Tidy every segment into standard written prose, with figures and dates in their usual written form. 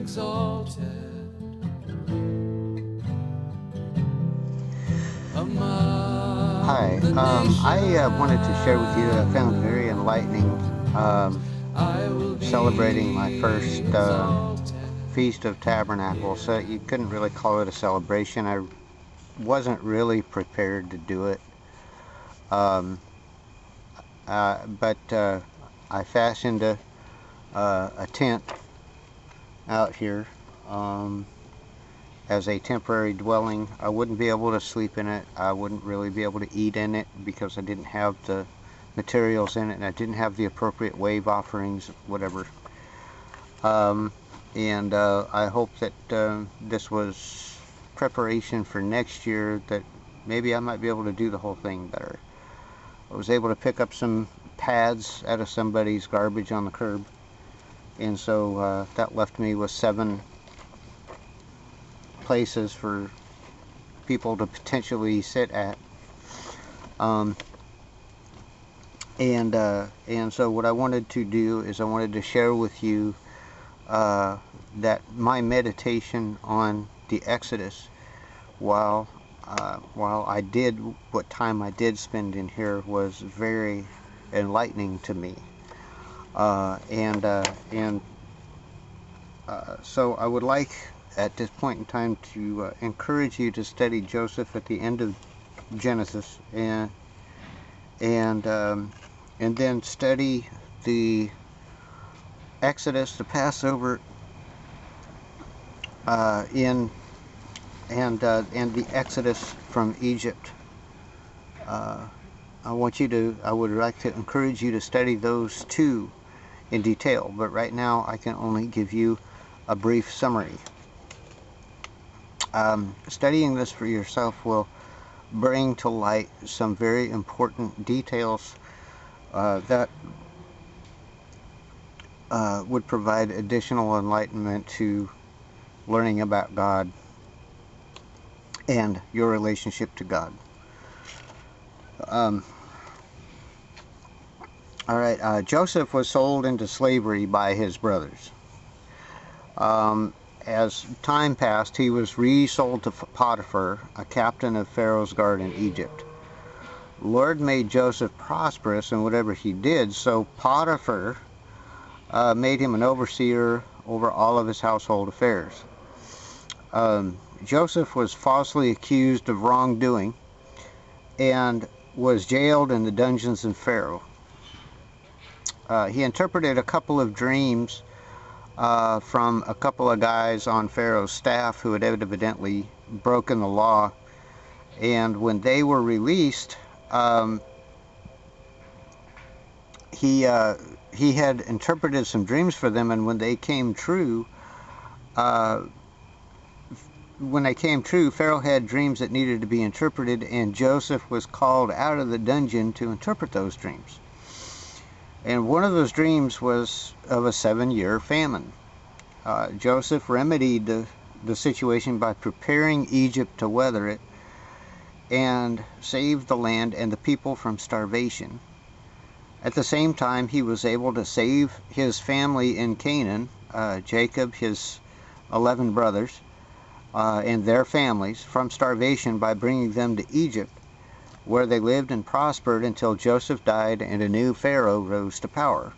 exalted. Hi, I wanted to share with you that I found very enlightening celebrating my first Feast of Tabernacles. You couldn't really call it a celebration. I wasn't really prepared to do it, um, but I fashioned a tent out here as a temporary dwelling. I wouldn't be able to sleep in it. I wouldn't really be able to eat in it because I didn't have the materials in it, and I didn't have the appropriate wave offerings, whatever. And I hope that this was preparation for next year, that maybe I might be able to do the whole thing better. I was able to pick up some pads out of somebody's garbage on the curb, and so that left me with 7 places for people to potentially sit at. And so what I wanted to do is I wanted to share with you that my meditation on the Exodus while I did what time I did spend in here was very enlightening to me. So I would like at this point in time to encourage you to study Joseph at the end of Genesis, and then study the Exodus, the Passover, and the Exodus from Egypt. I would like to encourage you to study those 2 in detail, but right now I can only give you a brief summary. Studying this for yourself will bring to light some very important details that would provide additional enlightenment to learning about God and your relationship to God. Alright, Joseph was sold into slavery by his brothers. As time passed, he was resold to Potiphar, a captain of Pharaoh's guard in Egypt. The Lord made Joseph prosperous in whatever he did, so Potiphar made him an overseer over all of his household affairs. Joseph was falsely accused of wrongdoing and was jailed in the dungeons in Pharaoh. He interpreted a couple of dreams from a couple of guys on Pharaoh's staff who had evidently broken the law, and when they were released, he had interpreted some dreams for them, and when they came true, Pharaoh had dreams that needed to be interpreted, and Joseph was called out of the dungeon to interpret those dreams. And one of those dreams was of a 7-year famine. Joseph remedied the situation by preparing Egypt to weather it and saved the land and the people from starvation. At the same time, he was able to save his family in Canaan, Jacob, his 11 brothers, and their families from starvation by bringing them to Egypt, where they lived and prospered until Joseph died and a new Pharaoh rose to power.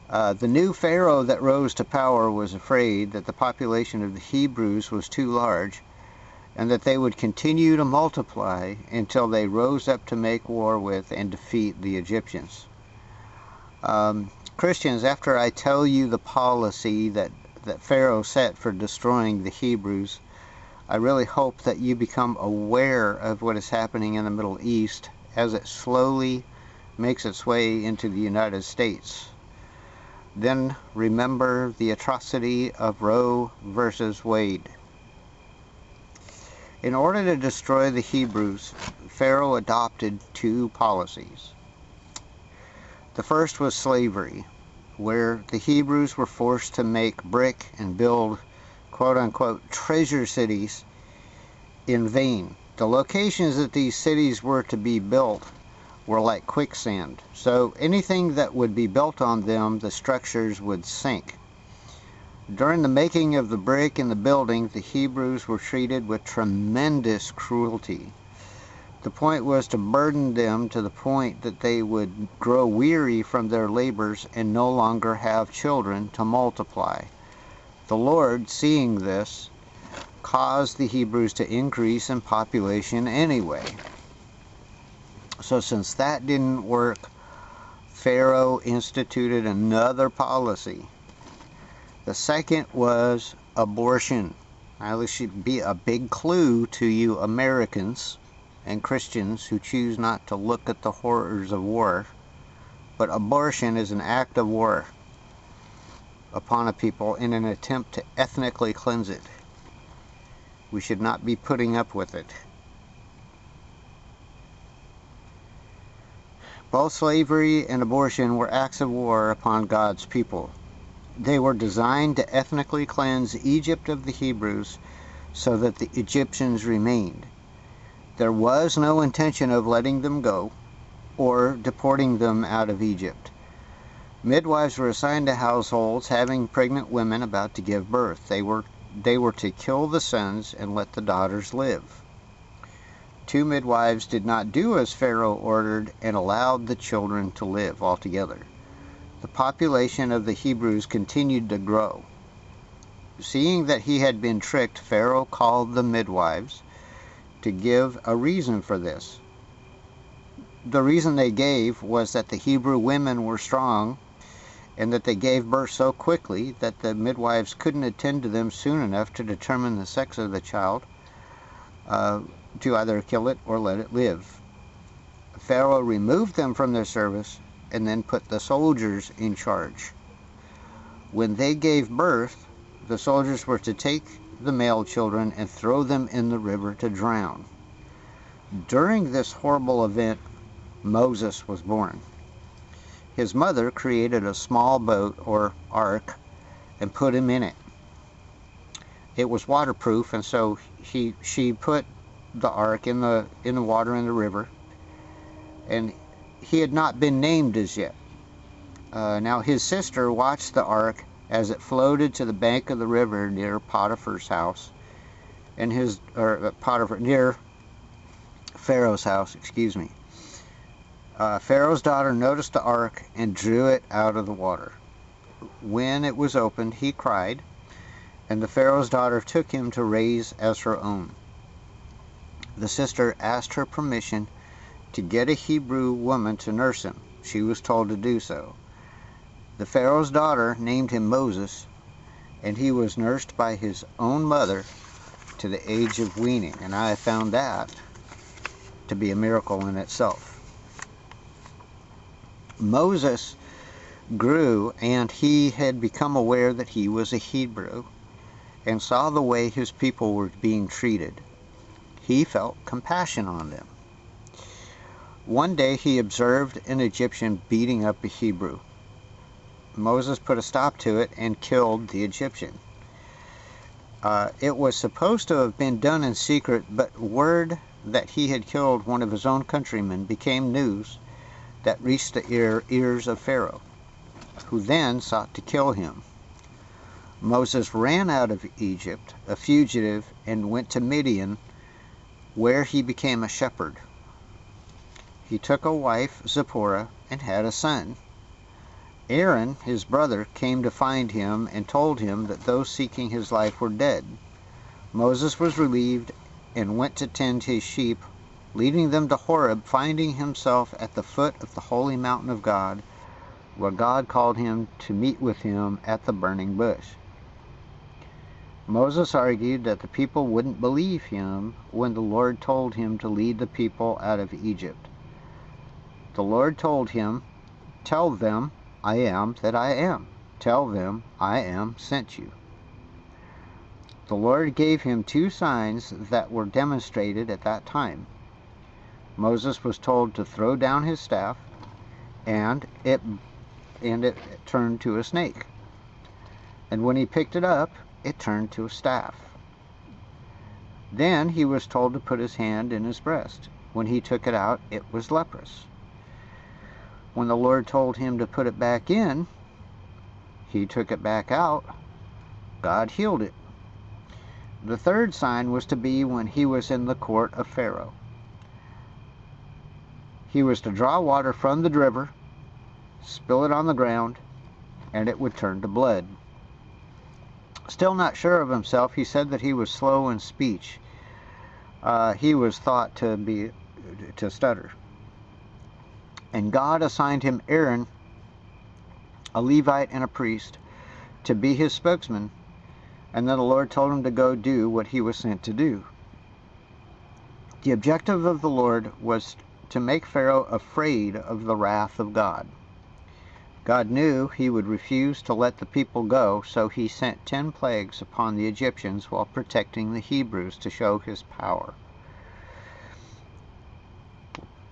The new Pharaoh that rose to power was afraid that the population of the Hebrews was too large and that they would continue to multiply until they rose up to make war with and defeat the Egyptians. Christians, after I tell you the policy that Pharaoh set for destroying the Hebrews, I really hope that you become aware of what is happening in the Middle East as it slowly makes its way into the United States. Then remember the atrocity of Roe versus Wade. In order to destroy the Hebrews, Pharaoh adopted 2 policies. The first was slavery, where the Hebrews were forced to make brick and build quote-unquote treasure cities in vain. The locations that these cities were to be built were like quicksand, so anything that would be built on them, the structures would sink. During the making of the brick and the building, the Hebrews were treated with tremendous cruelty. The point was to burden them to the point that they would grow weary from their labors and no longer have children to multiply. The Lord, seeing this, caused the Hebrews to increase in population anyway. So since that didn't work, Pharaoh instituted another policy. The second was abortion. Now this should be a big clue to you Americans and Christians who choose not to look at the horrors of war. But abortion is an act of war upon a people in an attempt to ethnically cleanse it. We should not be putting up with it. Both slavery and abortion were acts of war upon God's people. They were designed to ethnically cleanse Egypt of the Hebrews so that the Egyptians remained. There was no intention of letting them go or deporting them out of Egypt. Midwives were assigned to households having pregnant women about to give birth. They were to kill the sons and let the daughters live. 2 midwives did not do as Pharaoh ordered and allowed the children to live altogether. The population of the Hebrews continued to grow. Seeing that he had been tricked, Pharaoh called the midwives to give a reason for this. The reason they gave was that the Hebrew women were strong and that they gave birth so quickly that the midwives couldn't attend to them soon enough to determine the sex of the child, to either kill it or let it live. Pharaoh removed them from their service and then put the soldiers in charge. When they gave birth, the soldiers were to take the male children and throw them in the river to drown. During this horrible event, Moses was born. His mother created a small boat or ark and put him in it. It was waterproof, and so she put the ark in the water in the river, and he had not been named as yet. Now his sister watched the ark as it floated to the bank of the river near Potiphar's house, and near Pharaoh's house, excuse me. Pharaoh's daughter noticed the ark and drew it out of the water. When it was opened, he cried, and the Pharaoh's daughter took him to raise as her own. The sister asked her permission to get a Hebrew woman to nurse him. She was told to do so. The Pharaoh's daughter named him Moses, and he was nursed by his own mother to the age of weaning. And I found that to be a miracle in itself. Moses grew, and he had become aware that he was a Hebrew and saw the way his people were being treated. He felt compassion on them. One day he observed an Egyptian beating up a Hebrew. Moses put a stop to it and killed the Egyptian. It was supposed to have been done in secret, but word that he had killed one of his own countrymen became news that reached the ears of Pharaoh, who then sought to kill him. Moses ran out of Egypt, a fugitive, and went to Midian, where he became a shepherd. He took a wife, Zipporah, and had a son. Aaron, his brother, came to find him and told him that those seeking his life were dead. Moses was relieved and went to tend his sheep, leading them to Horeb, finding himself at the foot of the holy mountain of God, where God called him to meet with him at the burning bush. Moses argued that the people wouldn't believe him when the Lord told him to lead the people out of Egypt. The Lord told him, "Tell them, I am that I am. Tell them, I am sent you." The Lord gave him 2 signs that were demonstrated at that time. Moses was told to throw down his staff, and it turned to a snake. And when he picked it up, it turned to a staff. Then he was told to put his hand in his breast. When he took it out, it was leprous. When the Lord told him to put it back in, he took it back out, God healed it. The third sign was to be when he was in the court of Pharaoh. He was to draw water from the river, spill it on the ground, and it would turn to blood. Still not sure of himself, he said that he was slow in speech. He was thought to stutter. And God assigned him Aaron, a Levite and a priest, to be his spokesman, and then the Lord told him to go do what he was sent to do. The objective of the Lord was to make Pharaoh afraid of the wrath of God. God knew he would refuse to let the people go, so he sent 10 plagues upon the Egyptians while protecting the Hebrews to show his power.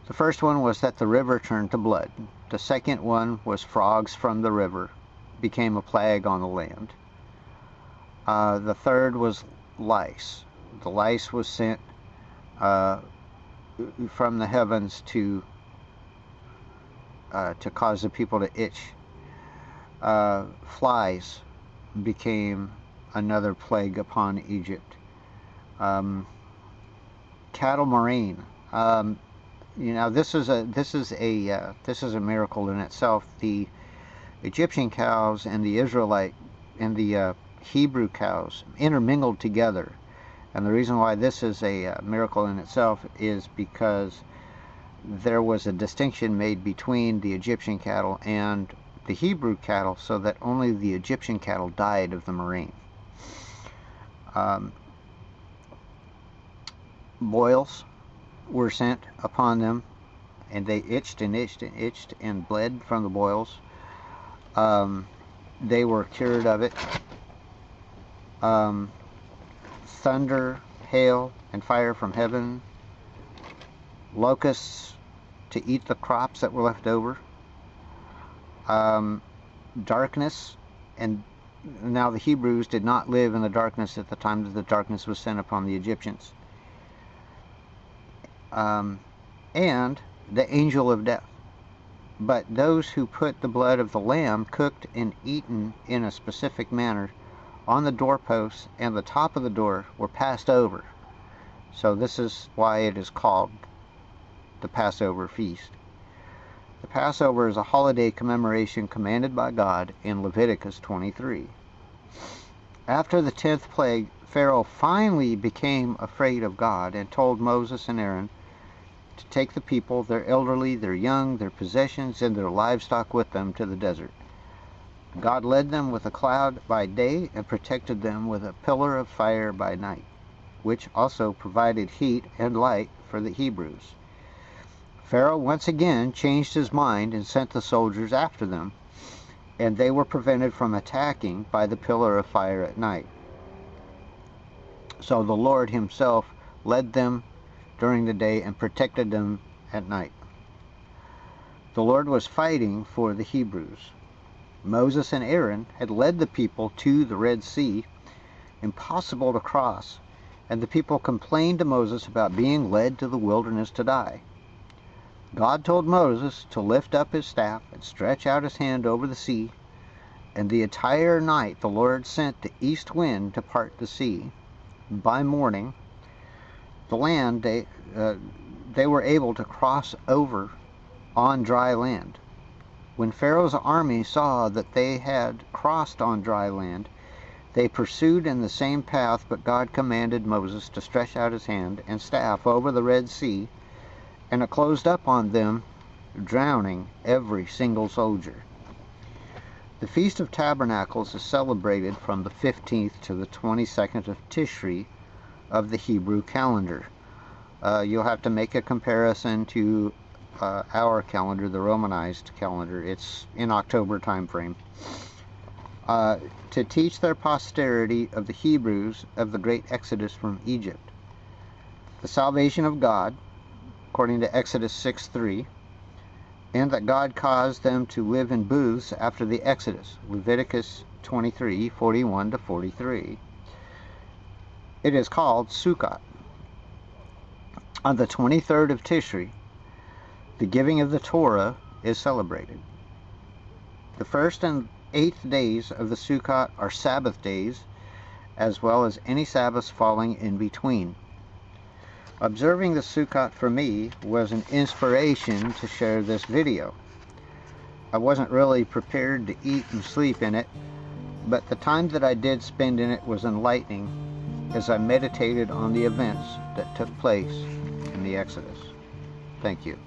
The first one was that the river turned to blood. The second one was frogs from the river became a plague on the land. The third was lice. The lice was sent from the heavens to cause the people to itch. Flies became another plague upon Egypt. Cattle murrain. This is a miracle in itself. The Egyptian cows and the Israelite and the Hebrew cows intermingled together, and the reason why this is a miracle in itself is because there was a distinction made between the Egyptian cattle and the Hebrew cattle, so that only the Egyptian cattle died of the murrain. Boils were sent upon them, and they itched and itched and itched and bled from the boils. They were cured of it. Thunder, hail, and fire from heaven. Locusts to eat the crops that were left over. Darkness, and now the Hebrews did not live in the darkness at the time that the darkness was sent upon the Egyptians. And the angel of death. But those who put the blood of the lamb cooked and eaten in a specific manner on the doorposts and the top of the door were passed over. So this is why it is called the Passover feast. The Passover is a holiday commemoration commanded by God in Leviticus 23. After the 10th plague, Pharaoh finally became afraid of God and told Moses and Aaron to take the people, their elderly, their young, their possessions, and their livestock with them to the desert. God led them with a cloud by day and protected them with a pillar of fire by night, which also provided heat and light for the Hebrews. Pharaoh once again changed his mind and sent the soldiers after them, and they were prevented from attacking by the pillar of fire at night. So the Lord himself led them during the day and protected them at night. The Lord was fighting for the Hebrews. Moses and Aaron had led the people to the Red Sea, impossible to cross, and the people complained to Moses about being led to the wilderness to die. God told Moses to lift up his staff and stretch out his hand over the sea, and the entire night the Lord sent the east wind to part the sea. By morning, the land, they were able to cross over on dry land. When Pharaoh's army saw that they had crossed on dry land, they pursued in the same path, but God commanded Moses to stretch out his hand and staff over the Red Sea, and it closed up on them, drowning every single soldier. The Feast of Tabernacles is celebrated from the 15th to the 22nd of Tishri of the Hebrew calendar. You'll have to make a comparison to our calendar, the Romanized calendar. It's in October time frame. To teach their posterity of the Hebrews of the great exodus from Egypt. The salvation of God, according to Exodus 6:3, and that God caused them to live in booths after the Exodus, Leviticus 23:41-43. It is called Sukkah. On the 23rd of Tishri, the giving of the Torah is celebrated. The 1st and 8th days of the Sukkah are Sabbath days, as well as any Sabbaths falling in between. Observing the Sukkah for me was an inspiration to share this video. I wasn't really prepared to eat and sleep in it, but the time that I did spend in it was enlightening as I meditated on the events that took place in the Exodus. Thank you.